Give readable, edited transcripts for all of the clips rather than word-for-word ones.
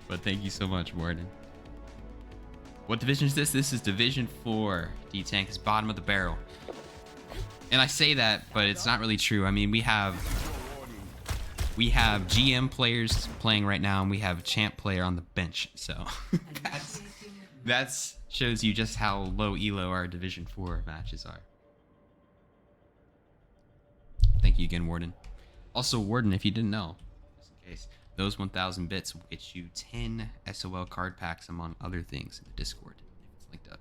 But thank you so much, Warden. What division is this? This is Division 4. D-Tank is bottom of the barrel. And I say that, but it's not really true. I mean, we have GM players playing right now, and we have a champ player on the bench. So that's shows you just how low elo our Division 4 matches are. Thank you again, Warden. Also, Warden, if you didn't know, just in case, those 1,000 bits will get you 10 SOL card packs, among other things, in the Discord. If it's linked up.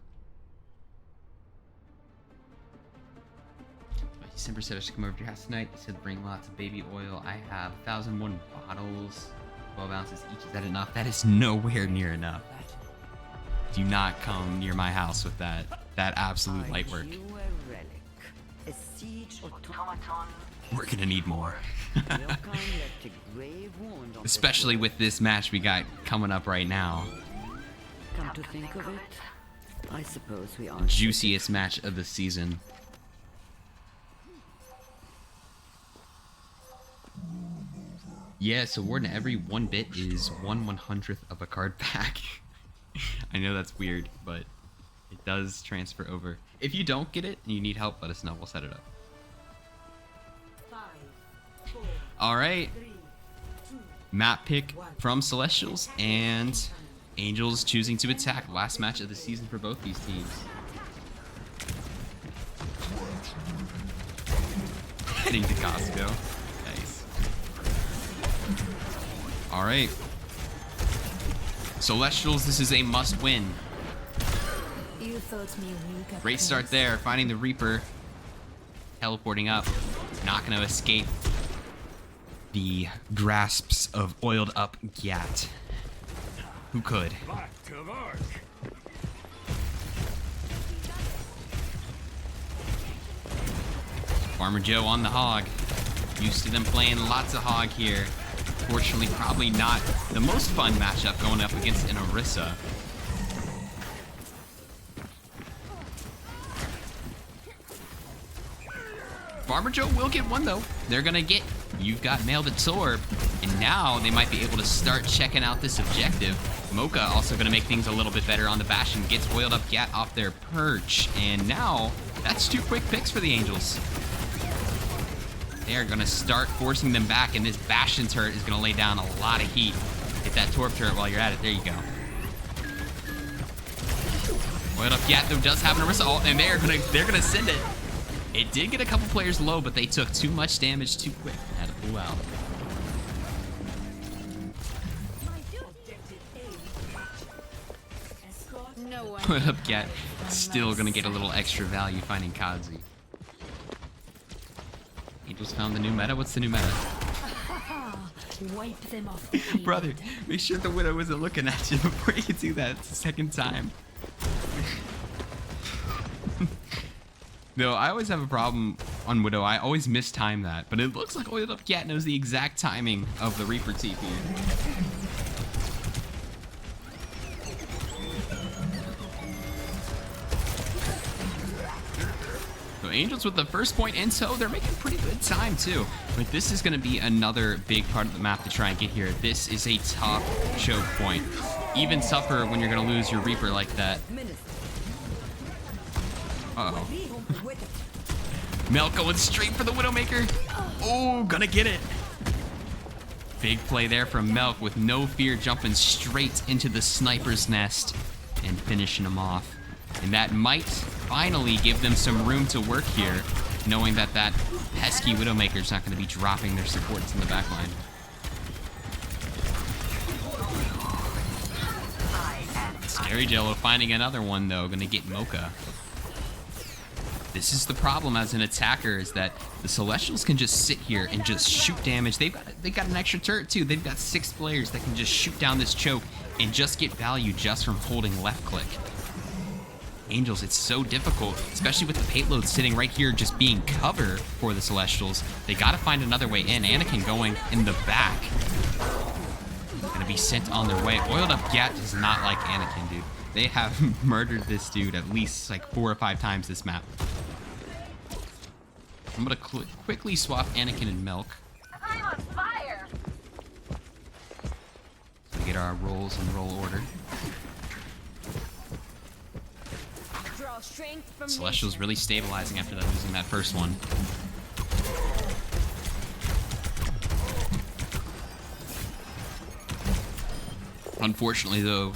December said I should come over to your house tonight. He said bring lots of baby oil. I have 1,001 bottles, 12 ounces each. Is that enough? That is nowhere near enough. Do not come near my house with that absolute light work. We're gonna need more. Especially with this match we got coming up right now. Come to think of it, I suppose we are. Juiciest match of the season. Yeah, so Warden, every 1 bit is 1/100th of a card pack. I know that's weird, but it does transfer over. If you don't get it and you need help, let us know. We'll set it up. 5, 4, All right. 3, 2, Map pick from Celestials and Angels choosing to attack. Last match of the season for both these teams. Heading to Costco. Nice. All right. Celestials, this is a must win. You thought me weak at Great start first. there. Finding the Reaper. Teleporting up. Not going to escape the grasps of oiled up Gat. Who could? Farmer Joe on the hog. Used to them playing lots of hog here. Fortunately, probably not the most fun matchup going up against an Orisa. Farmer Joe will get one though. They're gonna get You've Got Mail Absorb, and now they might be able to start checking out this objective. Mocha also gonna make things a little bit better on the Bastion. Gets oiled up Gat off their perch, and now that's 2 quick picks for the Angels. They are gonna start forcing them back, and this Bastion turret is gonna lay down a lot of heat. Hit that Torp turret while you're at it. There you go. Oiled up Gat though does have an Orisa ult, and they're gonna send it. It did get a couple players low, but they took too much damage too quick. Had to pull out. No one. Oiled up Gat still gonna get a little extra value finding Kazi. Angels found the new meta. What's the new meta? Wipe them off. the field. Brother, make sure the Widow isn't looking at you before you do that. It's the second time. No, I always have a problem on Widow. I always mistime that, but it looks like Oiled Up Gat knows the exact timing of the Reaper TP. So Angels with the first point in tow, they're making pretty good time too. But this is going to be another big part of the map to try and get here. This is a tough choke point. Even tougher when you're going to lose your Reaper like that. Uh-oh. Melk going straight for the Widowmaker. Oh, gonna get it. Big play there from Melk with no fear, jumping straight into the sniper's nest and finishing him off. And that might finally give them some room to work here, knowing that that pesky Widowmaker is not going to be dropping their supports in the backline. Scary Jello finding another one though, gonna get Mocha. This is the problem as an attacker, is that the Celestials can just sit here and just shoot damage. They got an extra turret too. They've got 6 players that can just shoot down this choke and just get value just from holding left click. Angels, it's so difficult, especially with the payload sitting right here just being cover for the Celestials. They got to find another way in. Anakin going in the back. Gonna be sent on their way. Oiled Up Gat does not like Anakin, dude. They have murdered this dude at least like 4 or 5 times this map. I'm gonna quickly swap Anakin and Melk. I'm on fire. We get get our rolls in roll order. Draw strength from Celestial's really stabilizing after that, losing that first one. Unfortunately, though,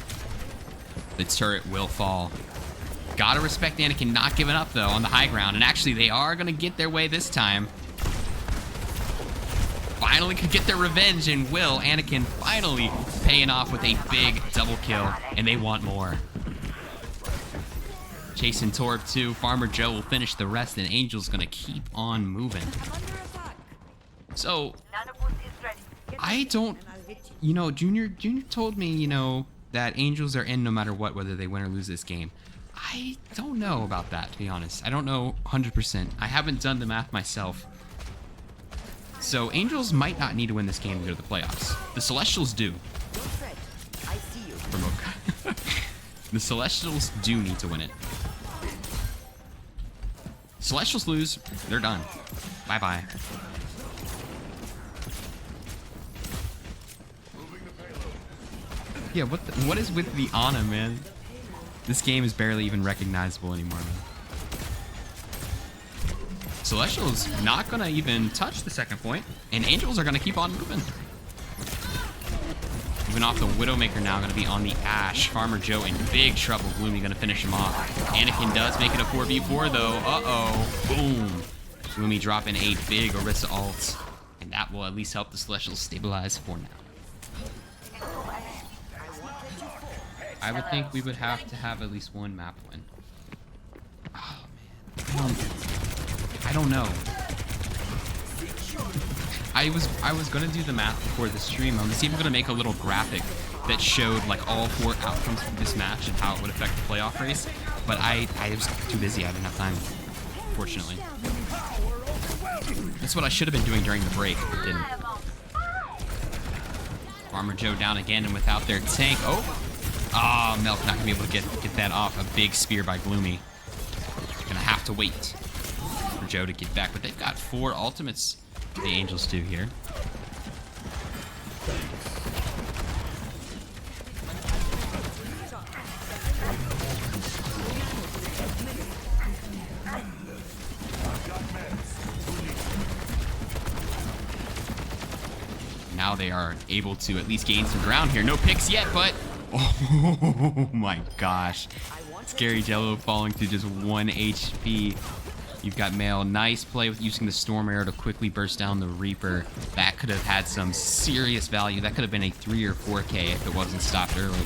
the turret will fall. Gotta respect Anakin not giving up, though, on the high ground. And actually, they are going to get their way this time. Finally could get their revenge, and will. Anakin finally paying off with a big double kill, and they want more. Chasing Torb, too. Farmer Joe will finish the rest, and Angel's going to keep on moving. So, I don't... You know, Junior told me, you know, that Angels are in no matter what, whether they win or lose this game. I don't know about that, to be honest. I don't know 100%. I haven't done the math myself. So Angels might not need to win this game to go to the playoffs. The Celestials do. For Mocha. The Celestials do need to win it. Celestials lose, they're done. Bye-bye. Yeah, what is with the Ana, man? This game is barely even recognizable anymore, man. Celestial's not gonna even touch the second point, and Angels are gonna keep on moving. Moving off the Widowmaker now, gonna be on the Ashe. Farmer Joe in big trouble. Gloomy gonna finish him off. Anakin does make it a 4v4 though. Uh-oh. Boom. Gloomy dropping a big Orisa ult, and that will at least help the Celestials stabilize for now. I would think we would have to have at least one map win. Oh, man. I don't know. I was gonna do the math before the stream. I was even gonna make a little graphic that showed like all 4 outcomes from this match and how it would affect the playoff race. But I was too busy. I didn't have time, fortunately. That's what I should have been doing during the break, but didn't. Farmer Joe down again, and without their tank. Oh, Milk not gonna be able to get that off. A big spear by Gloomy. Gonna have to wait for Joe to get back, but they've got 4 ultimates. The Angels do here. Now they are able to at least gain some ground here. No picks yet, but oh my gosh. Scary Jello falling to just 1 HP. You've got Mail. Nice play with using the Storm Arrow to quickly burst down the Reaper. That could have had some serious value. That could have been a 3 or 4K if it wasn't stopped early.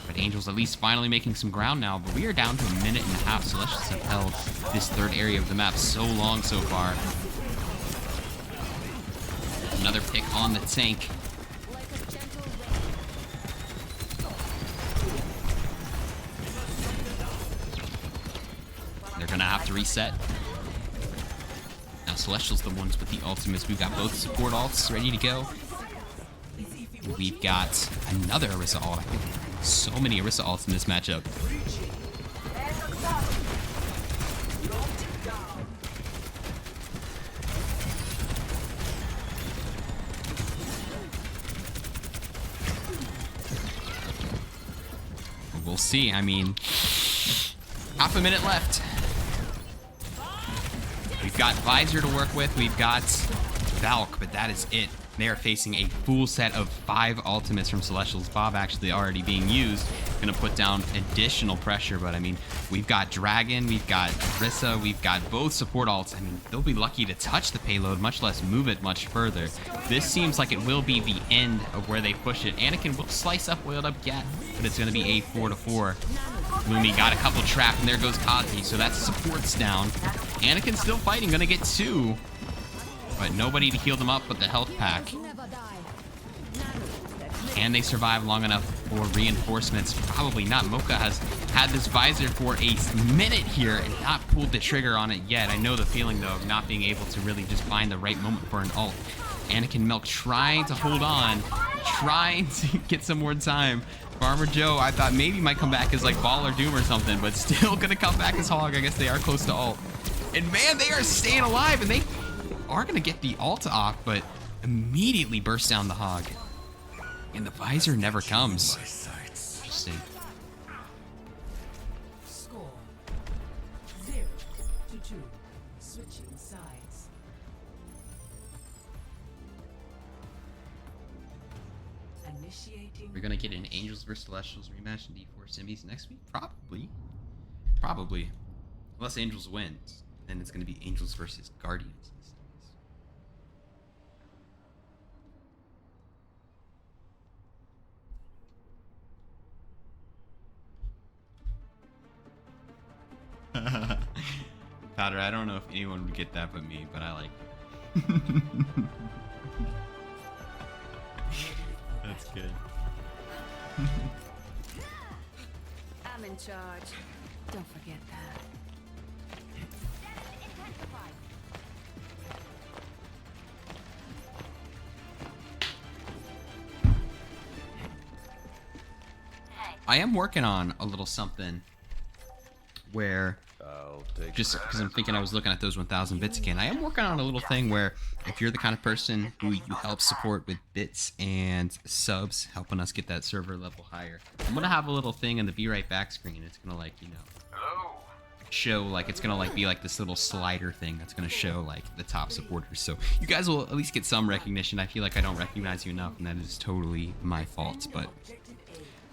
But Angels at least finally making some ground now. But we are down to 1.5 minutes. Celestials have held this 3rd area of the map so long so far. Another pick on the tank. They're gonna have to reset. Now Celestial's the ones with the ultimates. We've got both support ults ready to go. We've got another Orisa ult. I think so many Orisa ults in this matchup. We'll see. I mean, half a minute left. We've got Visor to work with. We've got Valk, but that is it. They are facing a full set of 5 ultimates from Celestials. Bob actually already being used. Gonna put down additional pressure, but I mean, we've got Dragon, we've got Orisa, we've got both support ults. I mean, they'll be lucky to touch the payload, much less move it much further. This seems like it will be the end of where they push it. Anakin will slice up Oiled Up Gat, but it's gonna be a 4-4. Gloomy got a couple trapped, and there goes Kazi, so that's supports down. Anakin's still fighting, gonna get 2. But nobody to heal them up but the health pack. Can they survive long enough for reinforcements? Probably not. Mocha has had this Visor for a minute here and not pulled the trigger on it yet. I know the feeling, though, of not being able to really just find the right moment for an ult. Anakin Milk trying to hold on, trying to get some more time. Farmer Joe, I thought maybe might come back as like Ball or Doom or something, but still gonna come back as Hog. I guess they are close to ult. And man, they are staying alive, and they are gonna get the ult off, but immediately bursts down the hog. And the visor never comes. Interesting. Score 0-2. Switching sides. Initiating. We're gonna get an Angels vs Celestials rematch in D4 semis next week? Probably. Probably. Unless Angels wins, then it's gonna be Angels versus Guardians in the semis. Powder, I don't know if anyone would get that but me, but I like it. That's good. I'm in charge. Don't forget that. I am working on a little something where, just because I'm thinking I was looking at those 1,000 bits again, I am working on a little thing where if you're the kind of person who you help support with bits and subs, helping us get that server level higher, I'm going to have a little thing in the Be Right Back screen. It's going to, like, you know, show, like, it's going to, like, be like this little slider thing that's going to show, like, the top supporters. So you guys will at least get some recognition. I feel like I don't recognize you enough, and that is totally my fault, but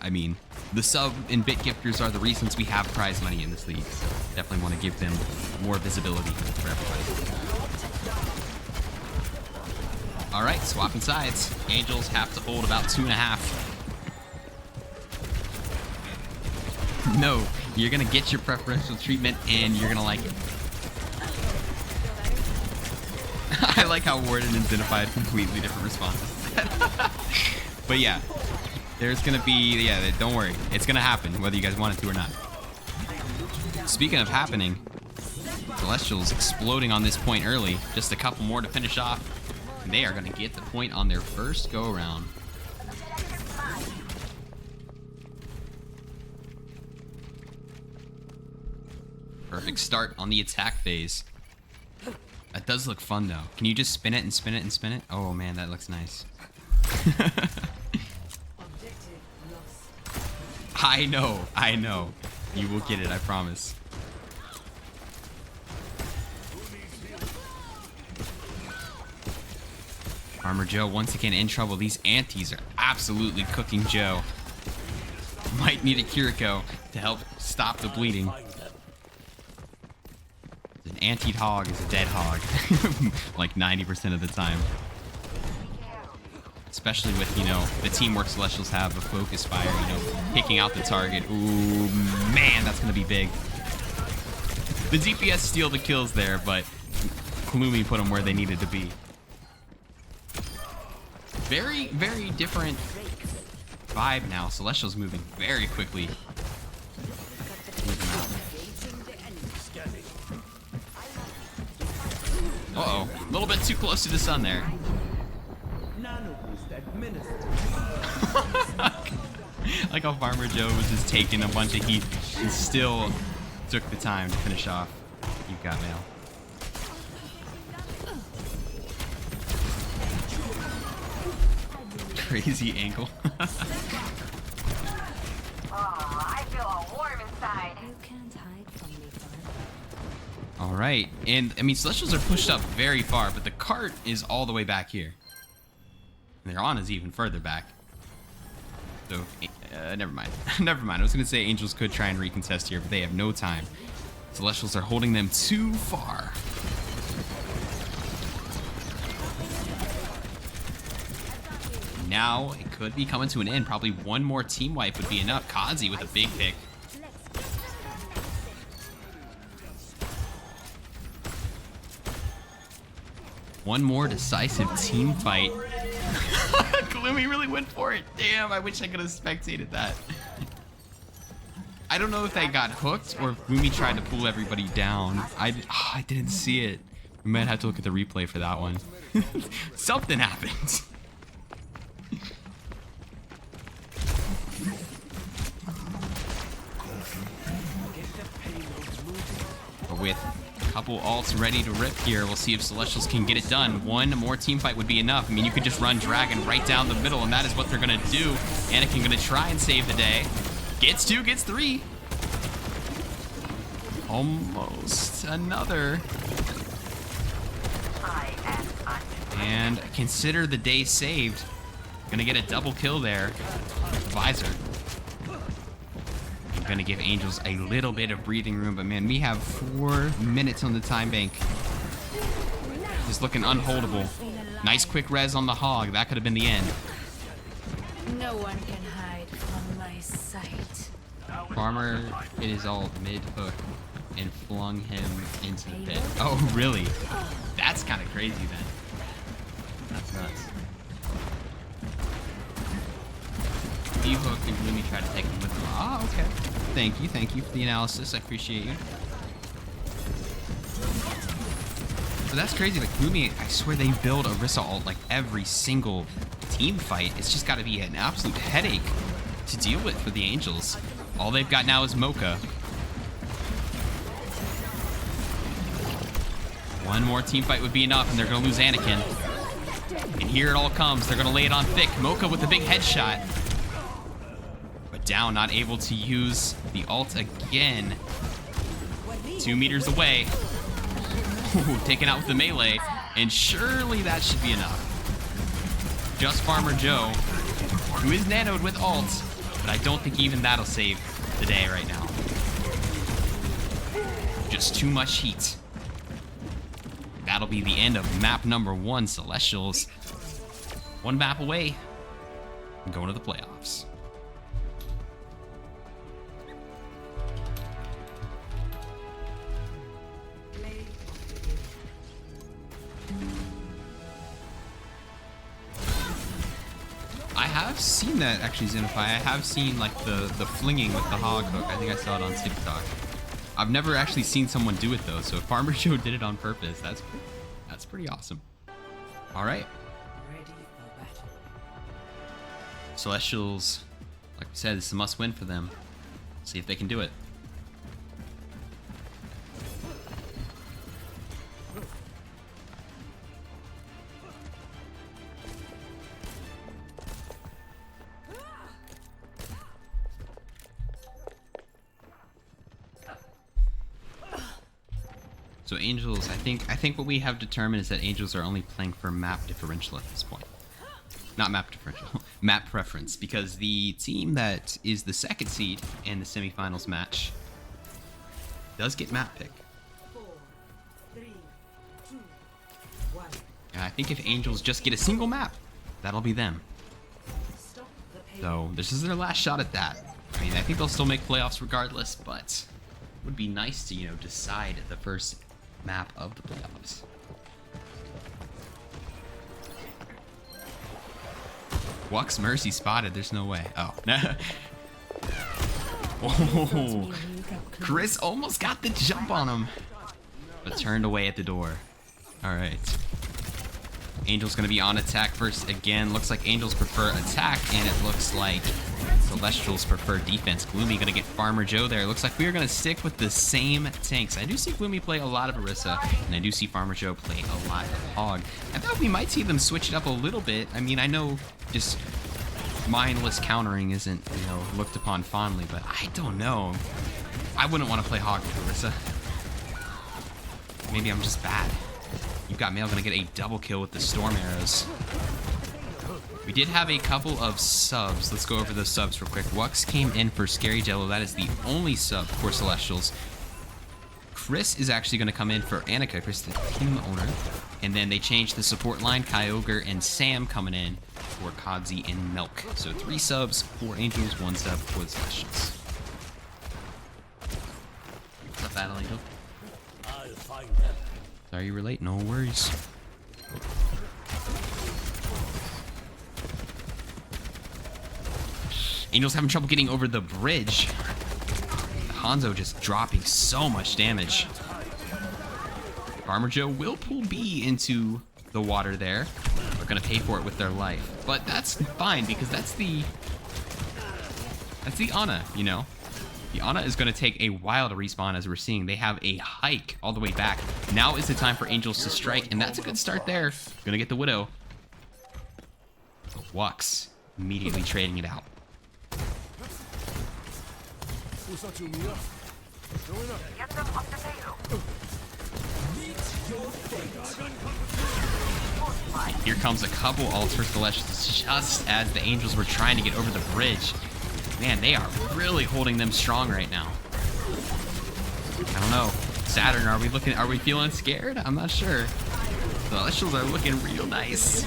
I mean, the sub and bit gifters are the reasons we have prize money in this league. So definitely want to give them more visibility for everybody. All right, swapping sides. Angels have to hold about 2.5. No, you're gonna get your preferential treatment, and you're gonna like it. I like how Warden and Zenified completely different responses. But yeah. There's gonna be, yeah, don't worry. It's gonna happen, whether you guys want it to or not. Speaking of happening, Celestials exploding on this point early. Just a couple more to finish off. And they are gonna get the point on their first go-around. Perfect start on the attack phase. That does look fun, though. Can you just spin it and spin it and spin it? Oh, man, that looks nice. I know. You will get it, I promise. Farmer Joe once again in trouble. These antis are absolutely cooking Joe. Might need a Kiriko to help stop the bleeding. An antied hog is a dead hog. Like 90% of the time. Especially with, you know, the teamwork Celestials have, the focus fire, you know, picking out the target. Ooh, man, that's going to be big. The DPS steal the kills there, but Gloomy put them where they needed to be. Very, very different vibe now. Celestials moving very quickly. Uh-oh, a little bit too close to the sun there. Like how Farmer Joe was just taking a bunch of heat and still took the time to finish off. You've got mail. Crazy ankle. I feel all warm inside. You can't hide from me, bud. All right, and I mean Celestials are pushed up very far, but the cart is all the way back here. And their on is even further back. So, never mind. Never mind. I was going to say Angels could try and recontest here, but they have no time. Celestials are holding them too far. Now, it could be coming to an end. Probably one more team wipe would be enough. Kazi with a big pick. One more decisive team fight. Gloomy really went for it. Damn, I wish I could have spectated that. I don't know if they got hooked or if Gloomy tried to pull everybody down. I didn't see it. We might have to look at the replay for that one. Something happened. But with Couple ults ready to rip here. We'll see if Celestials can get it done. One more team fight would be enough. I mean, you could just run Dragon right down the middle, and that is what they're going to do. Anakin going to try and save the day. Gets 2, gets 3. Almost another. And consider the day saved. Gonna get a double kill there. Visor. I'm gonna give Angels a little bit of breathing room, but man, we have 4 minutes on the time bank. Just looking unholdable. Nice quick res on the hog. That could have been the end. No one can hide from my sight. Farmer is all mid hook and flung him into the pit. Oh, really? That's kind of crazy then. That's nuts. He hooked and Gloomy tried to take him with him. Ah, okay. Thank you for the analysis. I appreciate you. But that's crazy. Like Gloomy, I swear they build Orisa ult like every single team fight. It's just got to be an absolute headache to deal with for the Angels. All they've got now is Mocha. One more team fight would be enough, and they're going to lose Anakin. And here it all comes. They're going to lay it on thick. Mocha with a big headshot. But down, not able to use the ult again. 2 meters away. Ooh, taken out with the melee. And surely that should be enough. Just Farmer Joe, who is nanoed with ult. But I don't think even that'll save the day right now. Just too much heat. That'll be the end of map number 1, Celestials. 1 map away from going to the playoffs. I have seen that actually, Xenify. I have seen like the flinging with the hog hook. I think I saw it on TikTok. I've never actually seen someone do it though, so if Farmer Joe did it on purpose, that's pretty awesome. All right. Ready for battle. Celestials, like we said, it's a must-win for them. See if they can do it. So Angels, I think what we have determined is that Angels are only playing for map differential at this point. Not map differential, map preference, because the team that is the 2nd seed in the semifinals match does get map pick. 4, 3, 2, 1. And I think if Angels just get a single map, that'll be them. Stop the pain. So this is their last shot at that. I mean, I think they'll still make playoffs regardless, but it would be nice to, decide the first map of the playoffs. Wux Mercy spotted. There's no way. Oh. Oh. Chris almost got the jump on him, but turned away at the door. All right. Angel's going to be on attack first again. Looks like Angels prefer attack, and it looks like Celestials prefer defense. Gloomy going to get Farmer Joe there. Looks like we are going to stick with the same tanks. I do see Gloomy play a lot of Orisa, and I do see Farmer Joe play a lot of Hog. I thought we might see them switch it up a little bit. I mean, I know just mindless countering isn't, looked upon fondly, but I don't know. I wouldn't want to play Hog with Orisa. Maybe I'm just bad. You've got Mail going to get a double kill with the Storm Arrows. We did have a couple of subs. Let's go over those subs real quick. Wux came in for Scary Jello. That is the only sub for Celestials. Chris is actually going to come in for Annika, Chris, the team owner. And then they changed the support line. Kyogre and Sam coming in for Kodzi and Milk. So 3 subs for Angels, 1 sub for the Celestials. What's up, Battle Angel? I'll find them. Sorry you were late. No worries. Angels having trouble getting over the bridge. Hanzo just dropping so much damage. Farmer Joe will pull B into the water there. They're gonna pay for it with their life. But that's fine because that's the Ana, The Ana is going to take a while to respawn, as we're seeing. They have a hike all the way back. Now is the time for Angels to strike, and that's a good start there. Going to get the Widow. Wux immediately trading it out. Get them up the payload. Here comes a couple ults for Celestials just as the Angels were trying to get over the bridge. Man, they are really holding them strong right now. I don't know. Saturn, are we feeling scared? I'm not sure. The Celestials are looking real nice.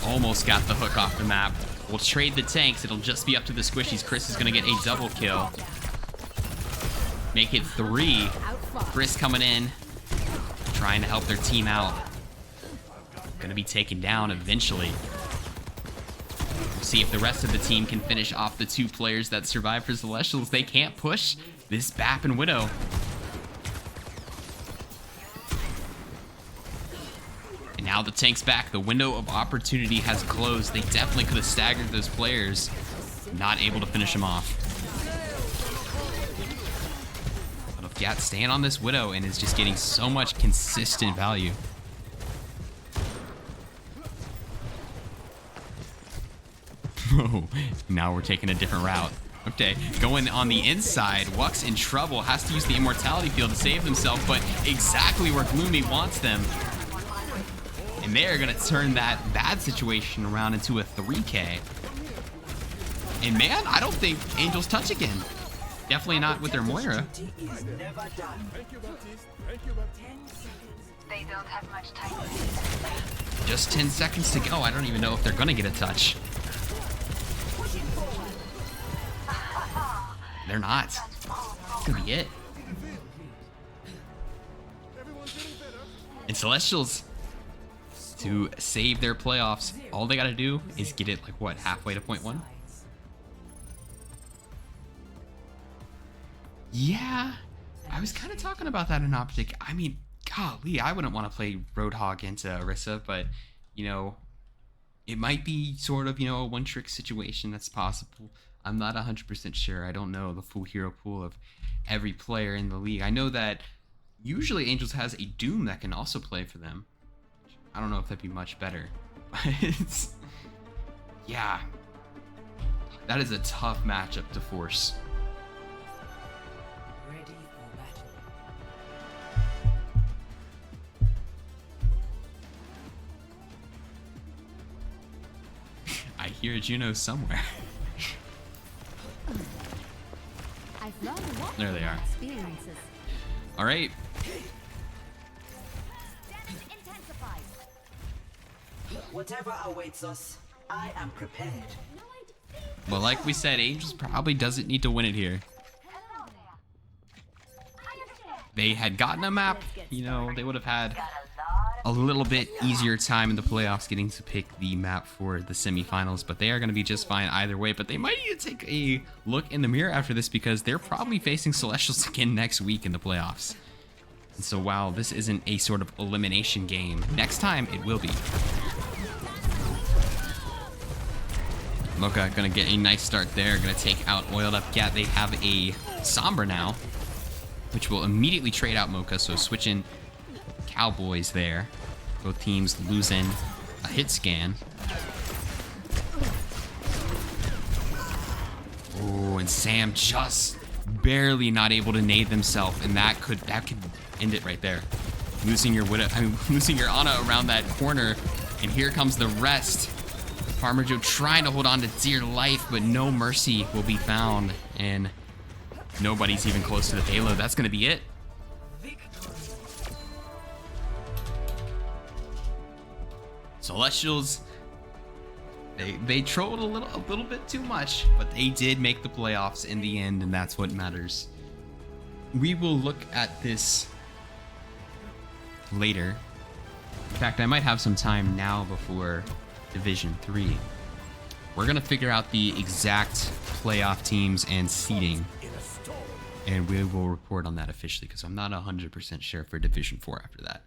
Almost got the hook off the map. We'll trade the tanks. It'll just be up to the squishies. Chris is going to get a double kill. Make it 3. Chris coming in, trying to help their team out. Going to be taken down eventually. We'll see if the rest of the team can finish off the 2 players that survive for Celestials. They can't push this BAP and Widow. And now the tank's back. The window of opportunity has closed. They definitely could have staggered those players. Not able to finish them off. But Gat staying on this Widow and is just getting so much consistent value. Oh, now we're taking a different route. Okay, going on the inside. Wux in trouble. Has to use the Immortality Field to save himself, but exactly where Gloomy wants them. And they are going to turn that bad situation around into a 3K. And man, I don't think Angels touch again. Definitely not with their Moira. They don't have much time. Just 10 seconds to go. I don't even know if they're going to get a touch. They're not. That's going to be it. And Celestials, to save their playoffs, all they got to do is get it, like, what, halfway to point 1? Yeah, I was kind of talking about that in Optic. I mean, golly, I wouldn't want to play Roadhog into Orisa, but, you know, it might be sort of, you know, a one-trick situation that's possible. I'm not 100% sure. I don't know the full hero pool of every player in the league. I know that usually Angels has a Doom that can also play for them. I don't know if that'd be much better. But yeah, that is a tough matchup to force. Ready for battle. I hear Juno somewhere. There they are. All right. Whatever awaits us, I am prepared. Well, like we said, Angels probably doesn't need to win it here. They had gotten a map, you know, they would have had a little bit easier time in the playoffs getting to pick the map for the semifinals, but they are going to be just fine either way. But they might need to take a look in the mirror after this, because they're probably facing Celestials again next week in the playoffs. And so while this isn't a sort of elimination game, next time it will be. Mocha gonna get a nice start there, gonna take out Oiled Up Gat. They have a Sombra now, which will immediately trade out Mocha, so switching Cowboys there. Both teams losing a hit scan. Oh, and Sam just barely not able to nade themselves, and that could end it right there. Losing your Widow, losing your Ana around that corner, and here comes the rest. Farmer Joe trying to hold on to dear life, but no mercy will be found, and nobody's even close to the payload. That's gonna be it. Celestials, they trolled a little bit too much, but they did make the playoffs in the end, and that's what matters. We will look at this later. In fact, I might have some time now before Division 3. We're gonna figure out the exact playoff teams and seeding, and we will report on that officially, because I'm not 100% sure for Division 4 after that.